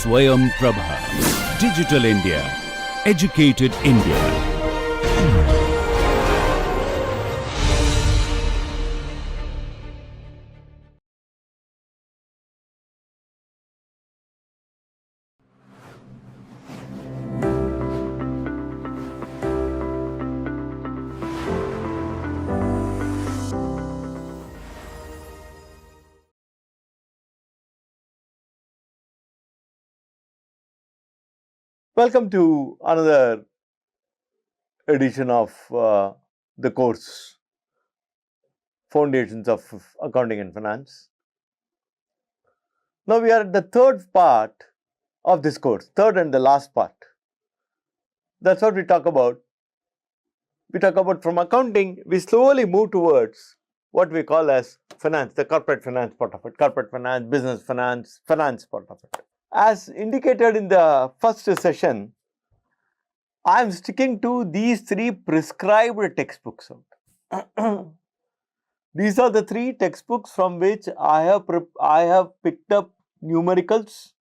Swayam Prabha. Digital India. Educated India. Welcome to another edition of the course Foundations of Accounting and Finance. Now we are at the third part of this course, third and the last part. That's what we talk about. We talk about from accounting, we slowly move towards what we call as finance, the corporate finance part of it, corporate finance, business finance, finance part of it. As indicated in the first session, I am sticking to these three prescribed textbooks. These are the three textbooks from which I have picked up numericals.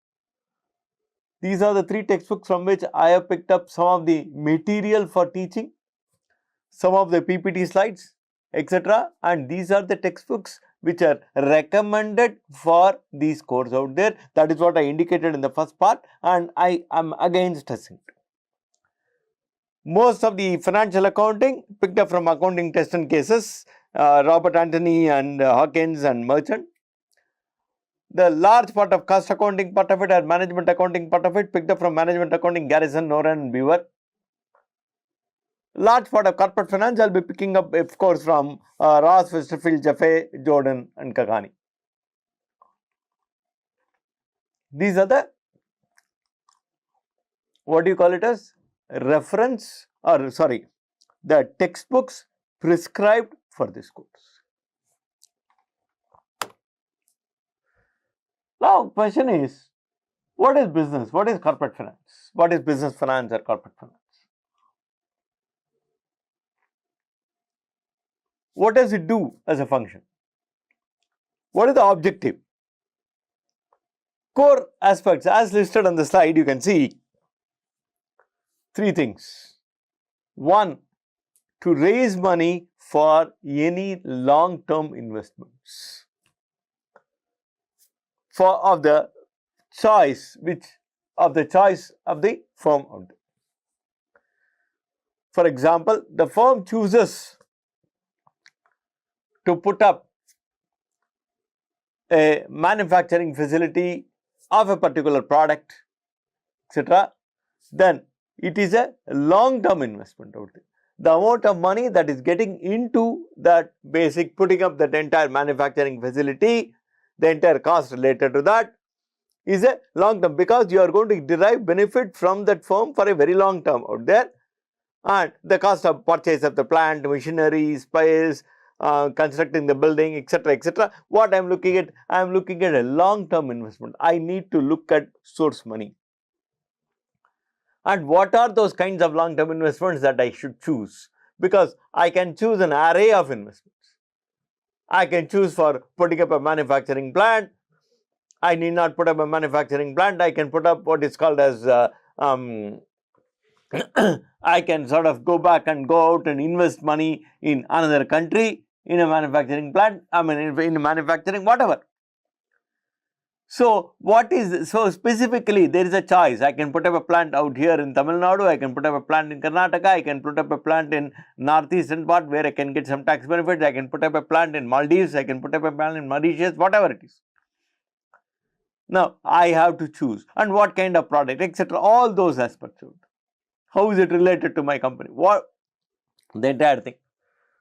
These are the three textbooks from which I have picked up some of the material for teaching, some of the PPT slides, etc. And these are the textbooks which are recommended for these courses out there. That is what I indicated in the first part, and I am again stressing it. Most of the financial accounting picked up from accounting test and cases, Robert Anthony and Hawkins and Merchant. The large part of cost accounting part of it and management accounting part of it picked up from management accounting, Garrison, Noren and Beaver. Large part of corporate finance I will be picking up, of course, from Ross, Westerfield, Jaffe, Jordan and Kakani. These are the, what do you call it as, reference or sorry, the textbooks prescribed for this course. Now, question is, what is business? What is corporate finance? What is business finance or corporate finance? What does it do as a function? What is the objective? Core aspects as listed on the slide, you can see three things. One, to raise money for any long-term investments of the choice of the firm out there. For example, the firm chooses to put up a manufacturing facility of a particular product, etc., then it is a long-term investment out there. The amount of money that is getting into that basic putting up that entire manufacturing facility, the entire cost related to that is a long term, because you are going to derive benefit from that firm for a very long term out there, and the cost of purchase of the plant, machinery, space, constructing the building, etc., etc. What I am looking at? I am looking at a long term investment. I need to look at source money. And what are those kinds of long term investments that I should choose? Because I can choose an array of investments. I can choose for putting up a manufacturing plant. I need not put up a manufacturing plant. I can put up what is called as I can sort of go back and go out and invest money in another country, in a manufacturing plant, in manufacturing, whatever. So, specifically there is a choice. I can put up a plant out here in Tamil Nadu, I can put up a plant in Karnataka, I can put up a plant in northeastern part where I can get some tax benefits, I can put up a plant in Maldives, I can put up a plant in Mauritius, whatever it is. Now, I have to choose, and what kind of product, etc., all those aspects. How is it related to my company? What the entire thing.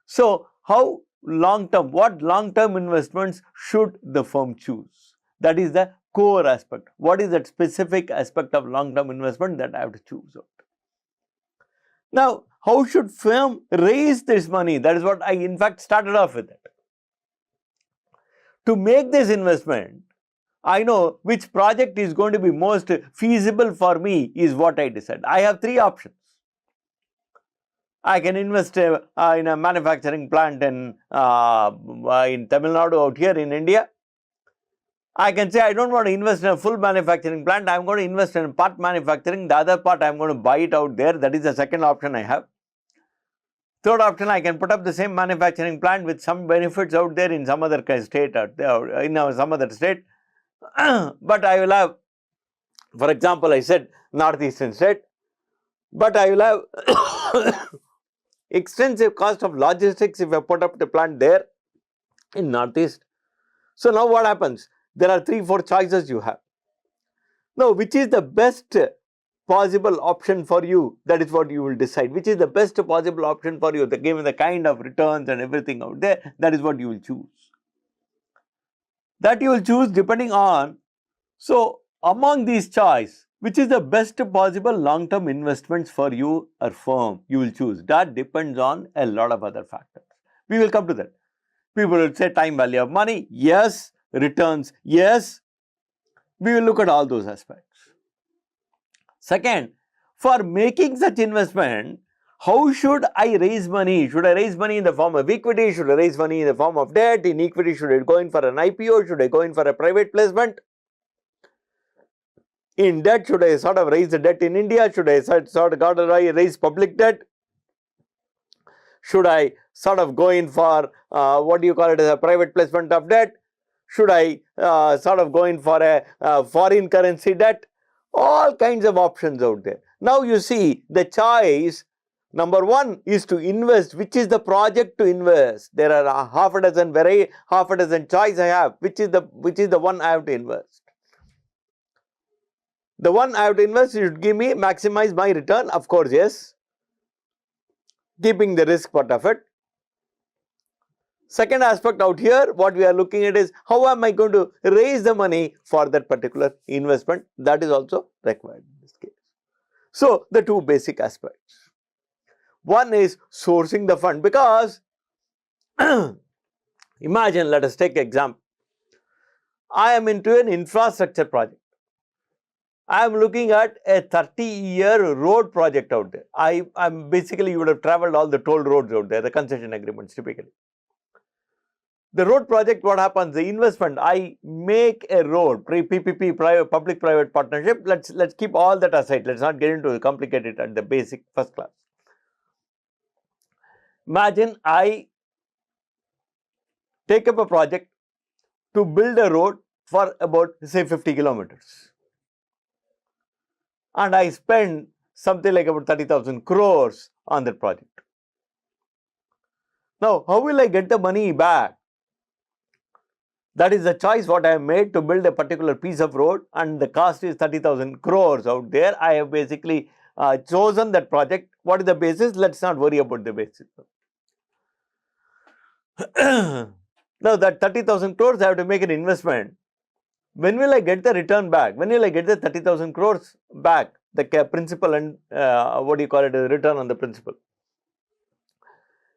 So, what long-term investments should the firm choose? That is the core aspect. What is that specific aspect of long-term investment that I have to choose out? Now, how should firm raise this money? That is what I in fact started off with it. To make this investment, I know which project is going to be most feasible for me is what I decide. I have three options. I can invest in a manufacturing plant in Tamil Nadu out here in India. I can say I don't want to invest in a full manufacturing plant, I am going to invest in part manufacturing, the other part I am going to buy it out there. That is the second option I have. Third option, I can put up the same manufacturing plant with some benefits out there in some other state, some other state. But I will have, for example, I said northeastern state, but I will have extensive cost of logistics if I put up the plant there in northeast. So now what happens? There are 3-4 choices you have. Now, which is the best possible option for you? That is what you will decide. Which is the best possible option for you? Given the kind of returns and everything out there, that is what you will choose. That you will choose depending on, so among these choice, which is the best possible long-term investments for you or firm, you will choose. That depends on a lot of other factors. We will come to that. People will say time value of money, yes. Returns, yes. We will look at all those aspects. Second, for making such investment, how should I raise money? Should I raise money in the form of equity? Should I raise money in the form of debt? In equity, should I go in for an IPO? Should I go in for a private placement? In debt, should I sort of raise the debt in India? Should I sort of raise public debt? Should I sort of go in for what do you call it as a private placement of debt? Should I sort of go in for a foreign currency debt? All kinds of options out there. Now you see the choice. Number one is to invest. Which is the project to invest? There are half a dozen choice I have. Which is the one I have to invest? The one I have to invest should give me maximize my return. Of course, yes. Keeping the risk part of it. Second aspect out here, what we are looking at is how am I going to raise the money for that particular investment? That is also required in this case. So, the two basic aspects. One is sourcing the fund, because imagine, let us take an example. I am into an infrastructure project. I am looking at a 30-year road project out there. I'm basically, you would have traveled all the toll roads out there, the concession agreements typically. The road project, what happens? The investment, I make a road, PPP, public-private partnership. Let's keep all that aside. Let's not get into the complicated at the basic first class. Imagine I take up a project to build a road for about, say, 50 kilometers. And I spend something like about 30,000 crores on that project. Now, how will I get the money back? That is the choice what I have made to build a particular piece of road, and the cost is 30,000 crores out there. I have basically chosen that project. What is the basis? Let's not worry about the basis. Now that 30,000 crores, I have to make an investment. When will I get the return back? When will I get the 30,000 crores back? The principal and what do you call it, the return on the principal.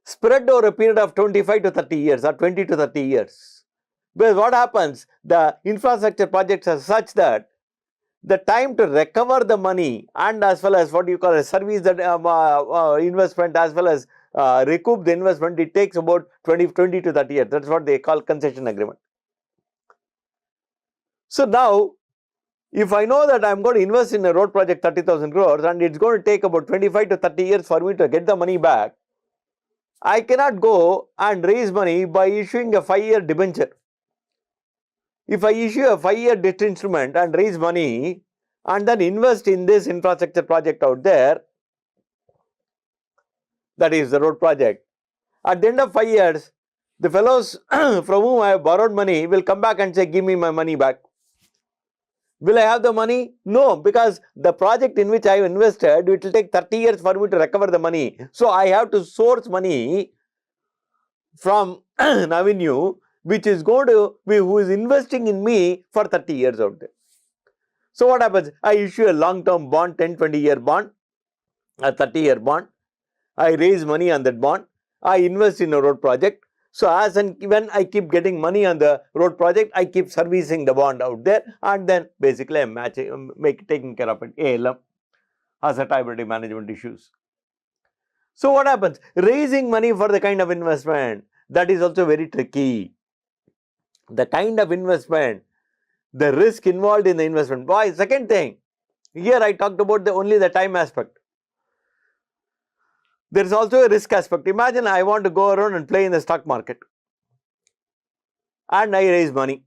Spread over a period of 25 to 30 years or 20 to 30 years. Because what happens, the infrastructure projects are such that the time to recover the money and as well as what you call a service that investment as well as recoup the investment, it takes about 20 to 30 years. That's what they call concession agreement. So now, if I know that I am going to invest in a road project 30,000 crores and it's going to take about 25 to 30 years for me to get the money back, I cannot go and raise money by issuing a 5-year debenture. If I issue a 5-year debt instrument and raise money and then invest in this infrastructure project out there, that is the road project, at the end of 5 years, the fellows from whom I have borrowed money will come back and say, give me my money back. Will I have the money? No, because the project in which I have invested, it will take 30 years for me to recover the money. So I have to source money from an avenue which is going to be, who is investing in me for 30 years out there. So what happens? I issue a long-term bond, 10-20 year bond, a 30-year bond. I raise money on that bond. I invest in a road project. So as and when I keep getting money on the road project, I keep servicing the bond out there, and then basically I'm taking care of it. ALM, asset liability management issues. So what happens? Raising money for the kind of investment, that is also very tricky. The kind of investment, the risk involved in the investment. Why? Second thing, here I talked about only the time aspect. There is also a risk aspect. Imagine I want to go around and play in the stock market and I raise money.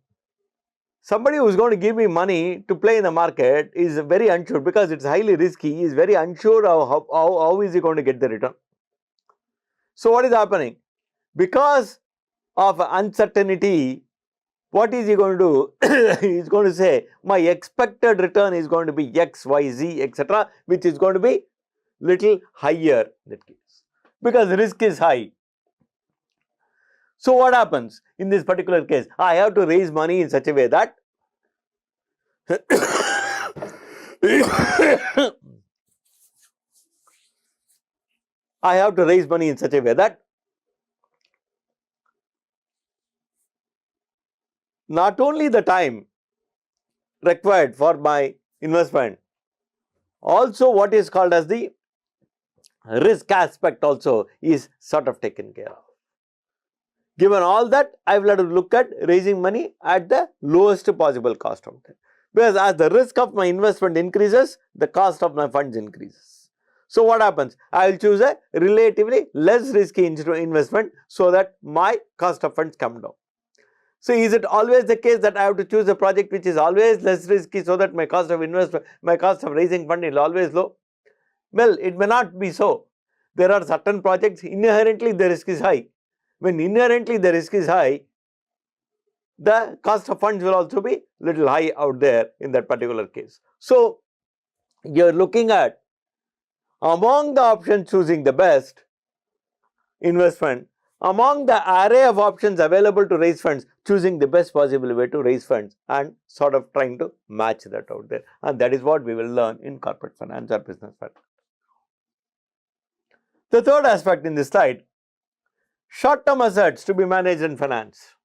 Somebody who is going to give me money to play in the market is very unsure because it's highly risky. He is very unsure how is he going to get the return. So what is happening? Because of uncertainty, what is he going to do? He is going to say my expected return is going to be X, Y, Z, etc., which is going to be little higher in that case because risk is high. So what happens in this particular case? I have to raise money in such a way that I have to raise money in such a way that not only the time required for my investment, also what is called as the risk aspect also is sort of taken care of. Given all that, I will have to look at raising money at the lowest possible cost of it. Because as the risk of my investment increases, the cost of my funds increases. So what happens? I will choose a relatively less risky investment so that my cost of funds come down. So is it always the case that I have to choose a project which is always less risky so that my cost of investment, my cost of raising fund is always low? Well, it may not be so. There are certain projects inherently the risk is high. When inherently the risk is high, the cost of funds will also be little high out there in that particular case. So you are looking at among the options choosing the best investment, among the array of options available to raise funds, choosing the best possible way to raise funds and sort of trying to match that out there. And that is what we will learn in corporate finance or business finance. The third aspect in this slide, short-term assets to be managed in finance.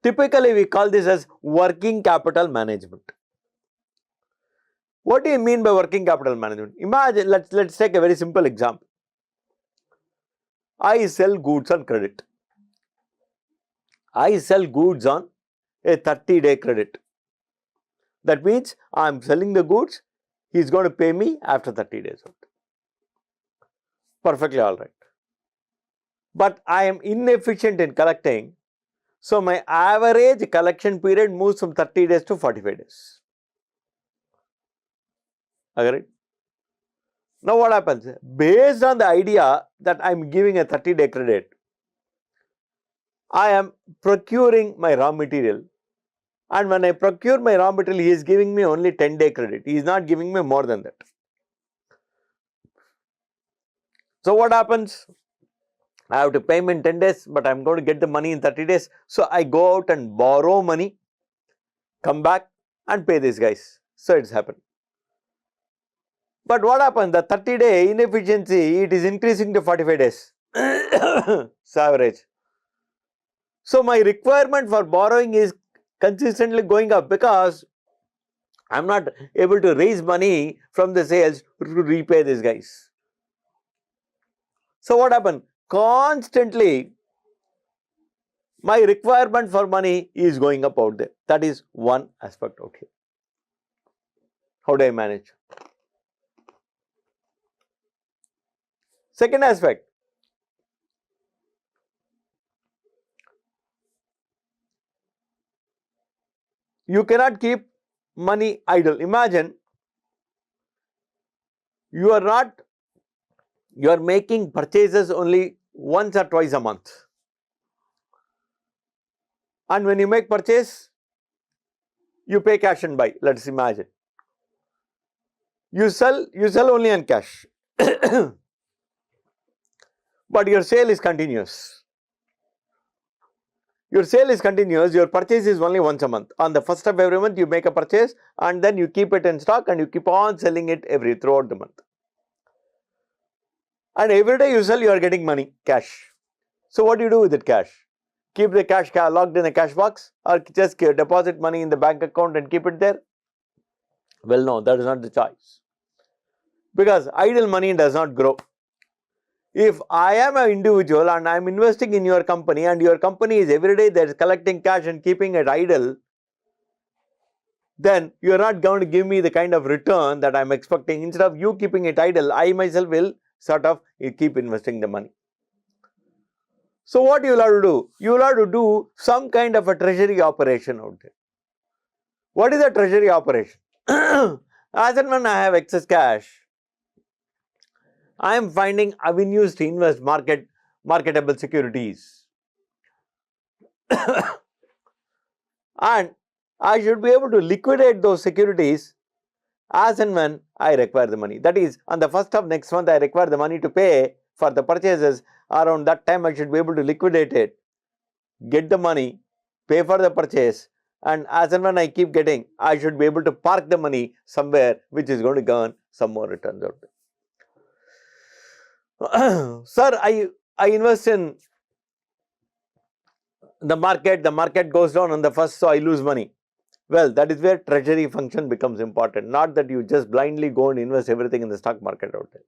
Typically, we call this as working capital management. What do you mean by working capital management? Imagine, let's take a very simple example. I sell goods on credit. I sell goods on a 30-day credit. That means I am selling the goods, he is going to pay me after 30 days. Perfectly all right. But I am inefficient in collecting, so my average collection period moves from 30 days to 45 days. Agreed? Now what happens? Based on the idea that I am giving a 30-day credit, I am procuring my raw material, and when I procure my raw material, he is giving me only 10-day credit. He is not giving me more than that. So what happens? I have to pay him in 10 days, but I am going to get the money in 30 days. So I go out and borrow money, come back and pay these guys. So it's happened. But what happens? The 30-day inefficiency, it is increasing to 45 days. It's average. So my requirement for borrowing is consistently going up because I am not able to raise money from the sales to repay these guys. So what happened? Constantly my requirement for money is going up out there. That is one aspect out here. How do I manage? Second aspect, you cannot keep money idle. Imagine you are making purchases only once or twice a month. And when you make purchase, you pay cash and buy. Let us imagine. You sell only on cash. But your sale is continuous. Your sale is continuous, your purchase is only once a month. On the first of every month, you make a purchase and then you keep it in stock and you keep on selling it throughout the month. And every day you sell, you are getting money, cash. So what do you do with that cash? Keep the cash locked in a cash box or just deposit money in the bank account and keep it there? Well, no, that is not the choice. Because idle money does not grow. If I am an individual and I am investing in your company and your company is every day there is collecting cash and keeping it idle, then you are not going to give me the kind of return that I am expecting. Instead of you keeping it idle, I myself will sort of keep investing the money. So what you will have to do? You will have to do some kind of a treasury operation out there. What is a treasury operation? As and when I have excess cash, I am finding avenues to invest marketable securities. And I should be able to liquidate those securities as and when I require the money. That is, on the first of next month, I require the money to pay for the purchases. Around that time, I should be able to liquidate it, get the money, pay for the purchase, and as and when I keep getting, I should be able to park the money somewhere which is going to earn some more returns out there. Sir, I invest in the market goes down on the first, so I lose money. Well, that is where treasury function becomes important. Not that you just blindly go and invest everything in the stock market out there.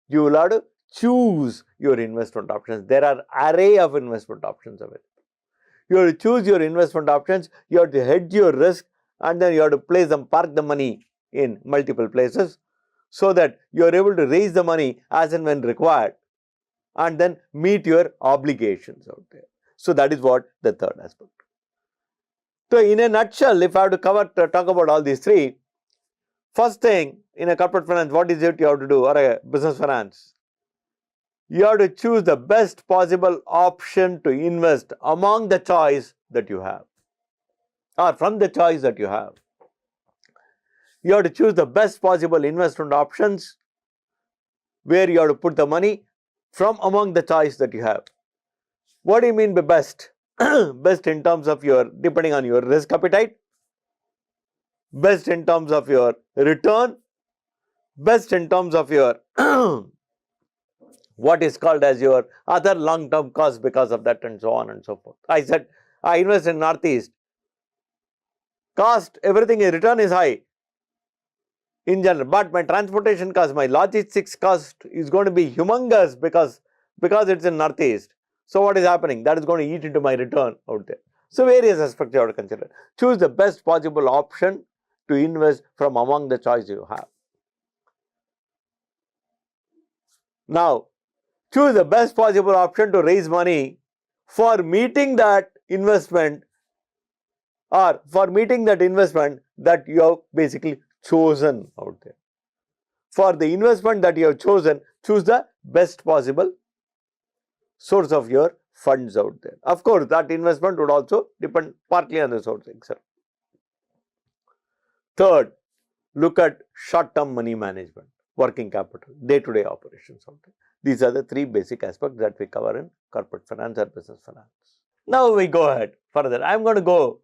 You will have to choose your investment options. There are array of investment options available. You have to choose your investment options, you have to hedge your risk, and then you have to place them, park the money in multiple places so that you are able to raise the money as and when required and then meet your obligations out there. So that is what the third aspect. So in a nutshell, if I have to talk about all these three, first thing in a corporate finance, what is it you have to do, or a business finance? You have to choose the best possible option to invest among the choice that you have, or from the choice that you have. You have to choose the best possible investment options where you have to put the money from among the choice that you have. What do you mean by best? Best in terms of your, depending on your risk appetite, best in terms of your return, best in terms of your what is called as your other long-term costs because of that, and so on and so forth. I said I invest in Northeast. Cost, everything in return is high in general, but my transportation cost, my logistics cost is going to be humongous because it's in Northeast. So what is happening? That is going to eat into my return out there. So various aspects you have to consider. Choose the best possible option to invest from among the choice you have. Now, choose the best possible option to raise money for meeting that investment, or for meeting that investment that you have basically chosen out there. For the investment that you have chosen, choose the best possible source of your funds out there. Of course, that investment would also depend partly on the source itself. Third, look at short-term money management, working capital, day-to-day operations out there. These are the three basic aspects that we cover in corporate finance or business finance. Now we go ahead further. I am going to go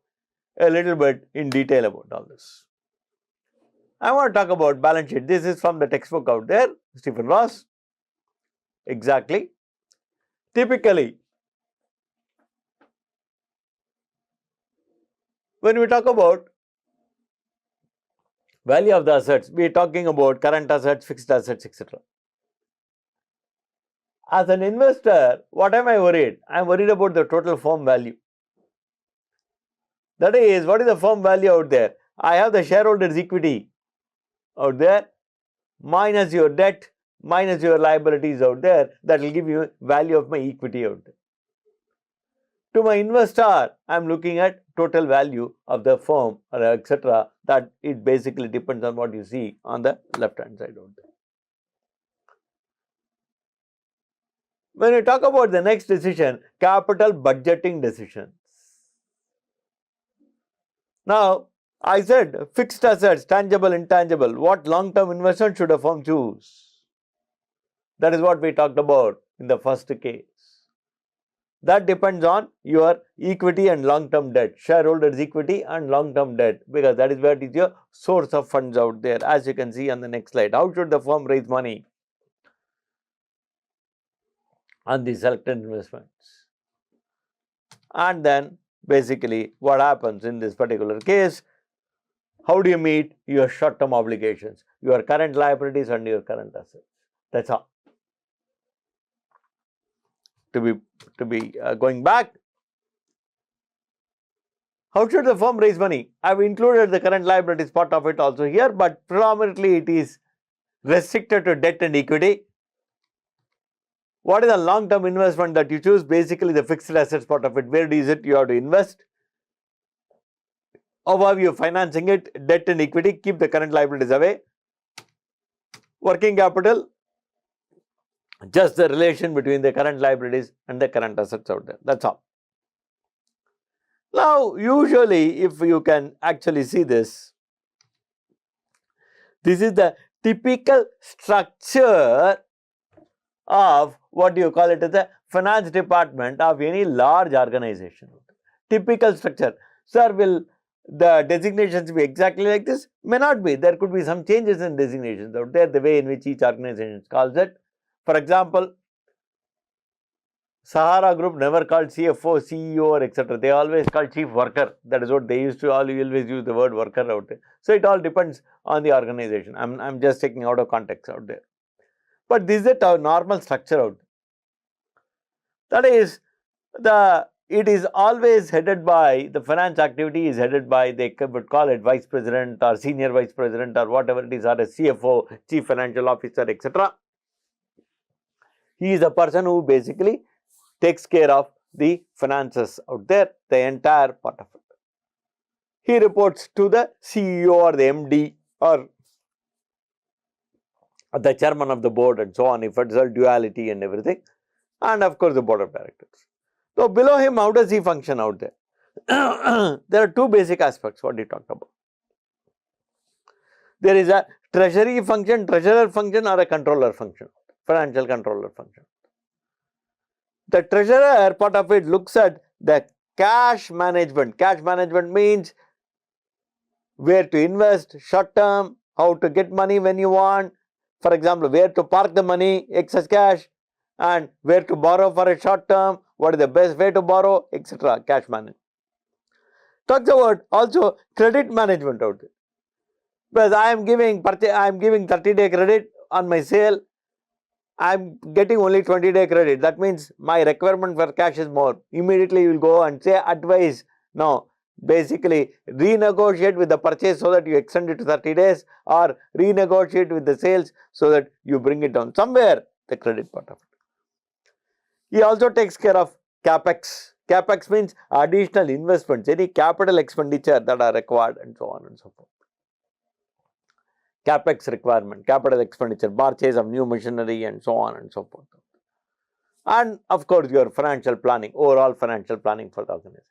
a little bit in detail about all this. I want to talk about balance sheet. This is from the textbook out there, Stephen Ross. Exactly. Typically, when we talk about value of the assets, we are talking about current assets, fixed assets, etc. As an investor, what am I worried? I am worried about the total firm value. That is, what is the firm value out there? I have the shareholders' equity out there, minus your debt, minus your liabilities out there. That will give you value of my equity out there. To my investor, I am looking at total value of the firm, or etc. That it basically depends on what you see on the left hand side out there. When we talk about the next decision, capital budgeting decisions. Now, I said fixed assets, tangible, intangible. What long-term investment should a firm choose? That is what we talked about in the first case. That depends on your equity and long-term debt, shareholders' equity and long-term debt, because that is where it is your source of funds out there, as you can see on the next slide. How should the firm raise money on the selected investments? And then basically what happens in this particular case, how do you meet your short-term obligations, your current liabilities and your current assets? That's all. To be going back, How should the firm raise money? I have included the current liabilities part of it also here, but predominantly it is restricted to debt and equity. What is the long-term investment that you choose? Basically the fixed assets part of it. Where is it you have to invest? How are you financing it? Debt and equity, keep the current liabilities away. Working capital, just the relation between the current liabilities and the current assets out there. That's all. Now, usually, if you can actually see this, this is the typical structure of what you call it as the finance department of any large organization. Typical structure. Sir, will the designations be exactly like this? May not be. There could be some changes in designations out there, the way in which each organization calls it. For example, Sahara Group never called CFO, CEO or etc. They always called chief worker. That is what they used to always use the word worker out there. So it all depends on the organization. I'm just taking out of context out there. But this is a normal structure out there. That is, it is always headed by, the finance activity is headed by, they would call it vice president or senior vice president or whatever it is, or a CFO, chief financial officer, etc. He is the person who basically takes care of the finances out there, the entire part of it. He reports to the CEO or the MD or the chairman of the board and so on, if it's a duality and everything, and of course the board of directors. So below him, how does he function out there? There are two basic aspects what he talked about. There is a treasury function, treasurer function, or a controller function, financial controller function. The treasurer part of it looks at the cash management. Cash management means where to invest, short term, how to get money when you want, for example, where to park the money, excess cash, and where to borrow for a short term, what is the best way to borrow, etc. Cash management. Talks about also credit management out there. Because I am giving 30-day credit on my sale, I am getting only 20-day credit. That means my requirement for cash is more. Immediately you will go and say advise. No, basically renegotiate with the purchase so that you extend it to 30 days or renegotiate with the sales so that you bring it down. Somewhere the credit part of it. He also takes care of capex. Capex means additional investments, any capital expenditure that are required and so on and so forth. Capex requirement, capital expenditure, purchase of new machinery and so on and so forth. And of course, your financial planning, overall financial planning for the organization.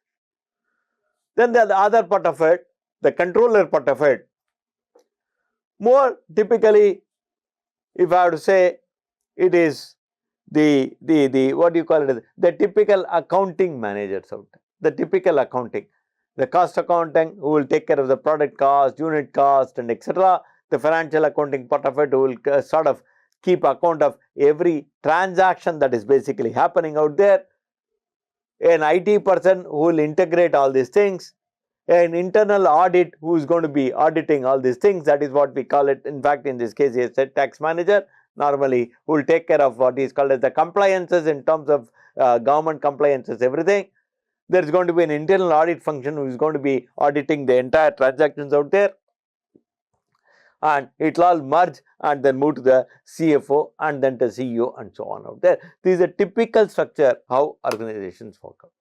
Then the other part of it, the controller part of it, more typically, if I have to say, it is the what do you call it, the typical accounting managers out there, the typical accounting, the cost accounting who will take care of the product cost, unit cost and etc. The financial accounting part of it will sort of keep account of every transaction that is basically happening out there. An IT person who will integrate all these things. An internal audit who is going to be auditing all these things. That is what we call it. In fact, in this case, he said tax manager. Normally, who will take care of what is called as the compliances in terms of government compliances, everything. There is going to be an internal audit function who is going to be auditing the entire transactions out there. And it will all merge and then move to the CFO and then to CEO and so on out there. This is a typical structure how organizations work out.